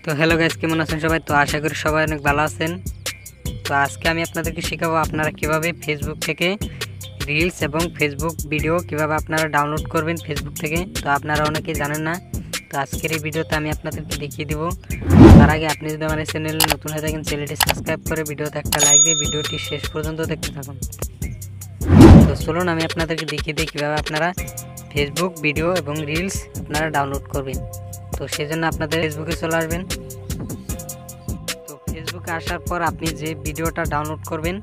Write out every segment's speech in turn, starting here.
তো hello guys, কেমন আছেন সবাই? তো আশা করি সবাই অনেক ভালো আছেন। তো আজকে আমি আপনাদেরকে শেখাবো আপনারা কিভাবে ফেসবুক থেকে রিলস এবং ফেসবুক ভিডিও কিভাবে আপনারা ডাউনলোড করবেন ফেসবুক থেকে। তো আপনারা অনেকেই জানেন না। তো আজকের এই ভিডিওতে আমি আপনাদেরকে দেখিয়ে দিব। তার আগে আপনি যদি আমার চ্যানেলে নতুন হয়ে থাকেন, চ্যানেলটি সাবস্ক্রাইব করে ভিডিওতে একটা লাইক দিয়ে ভিডিওটি শেষ পর্যন্ত দেখতে থাকুন। তো চলুন আমি আপনাদেরকে দেখিয়ে দিই কীভাবে আপনারা ফেসবুক ভিডিও এবং রিলস আপনারা ডাউনলোড করবেন। তো সেজন্য আপনাদের ফেসবুকে চলে আসবেন। তো ফেসবুকে আসার পর আপনি যে ভিডিওটা ডাউনলোড করবেন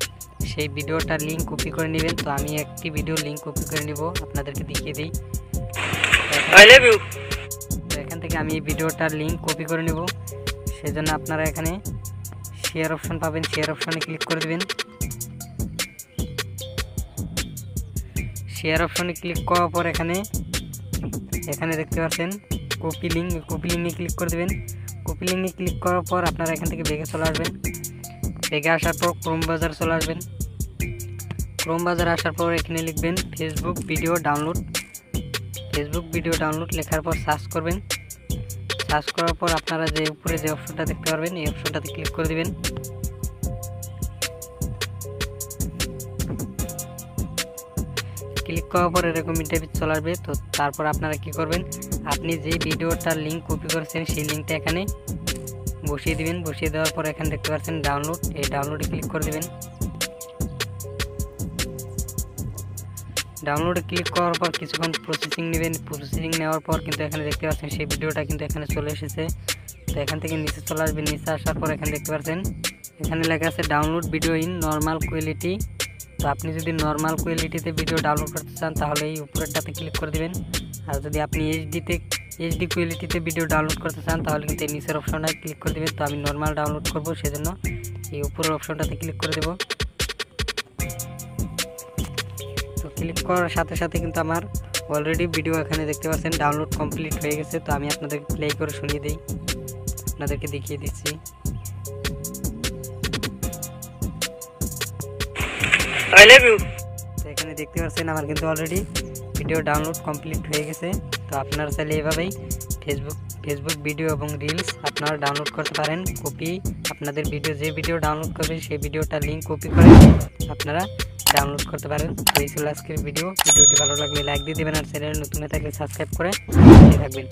সেই ভিডিওটার লিঙ্ক কপি করে নেবেন। তো আমি একটি ভিডিও লিঙ্ক কপি করে নিব, আপনাদেরকে দেখিয়ে দিই। তো এখান থেকে আমি এই ভিডিওটার লিঙ্ক কপি করে নেব। সেজন্য আপনারা এখানে শেয়ার অপশন পাবেন, শেয়ার অপশনে ক্লিক করে দেবেন। শেয়ার অপশনে ক্লিক করার পর এখানে দেখতে পাচ্ছেন কপি লিঙ্কে ক্লিক করে দেবেন। কপি লিঙ্কে ক্লিক করার পর আপনারা এখান থেকে ব্যাগে চলে আসবেন। ব্যাগে আসার পর ক্রোম ব্রাউজার চলে আসবেন। ক্রোম ব্রাউজার আসার পর এখানে লিখবেন Facebook video download. Facebook video download লেখার পর সার্চ করবেন। সার্চ করার পর আপনারা যে উপরে যে অপশনটা দেখতে পারবেন এই অপশনটাতে ক্লিক করে দেবেন। ক্লিক করার পর এরকম ইন্টারফেস চলে আসবে। তো তারপর আপনারা কি করবেন, আপনি যে ভিডিওটার লিঙ্ক কপি করেছেন সেই লিঙ্কটা এখানে বসিয়ে দিবেন। বসিয়ে দেওয়ার পর এখানে দেখতে পাচ্ছেন ডাউনলোড, এই ডাউনলোডে ক্লিক করে দেবেন। ডাউনলোডে ক্লিক করার পর কিছুক্ষণ প্রসেসিং নেবেন। প্রসেসিং নেওয়ার পর কিন্তু এখানে দেখতে পাচ্ছেন সেই ভিডিওটা কিন্তু এখানে চলে এসেছে। তো এখান থেকে নিচে চলে আসবেন। নিচে আসার পর এখানে দেখতে পাচ্ছেন এখানে লেখা আছে download video in normal quality. তো আপনি যদি নর্মাল কোয়ালিটিতে ভিডিও ডাউনলোড করতে চান তাহলে এই উপরেরটাতে ক্লিক করে দেবেন। আর যদি আপনি এইচডি কোয়ালিটিতে ভিডিও ডাউনলোড করতে চান তাহলে কিন্তু এই নিচের অপশনটায় ক্লিক করে দেবেন। তো আমি নর্মাল ডাউনলোড করব, সেজন্য এই উপরের অপশনটাতে ক্লিক করে দেব। তো ক্লিক করার সাথে সাথে কিন্তু আমার অলরেডি ভিডিও এখানে দেখতে পাচ্ছেন ডাউনলোড কমপ্লিট হয়ে গেছে। তো আমি আপনাদেরকে প্লে করে শুনিয়ে দিই, আপনাদেরকে দেখিয়ে দিচ্ছি। I love you। তো এখানে দেখতে পাচ্ছেন আমার কিন্তু অলরেডি ভিডিও ডাউনলোড কমপ্লিট হয়ে গেছে। তো আপনারা চাইলে এভাবেই ফেসবুক ভিডিও এবং রিলস আপনারা ডাউনলোড করতে পারেন। আপনাদের যে ভিডিও ডাউনলোড করবেন সেই ভিডিওটার লিঙ্ক কপি করে আপনারা ডাউনলোড করতে পারেন। তো এই ছিল আজকের ভিডিওটি ভালো লাগলে লাইক দিয়ে দেবেন, আর চ্যানেলে নতুন হয়ে থাকলে সাবস্ক্রাইব করে থাকবেন।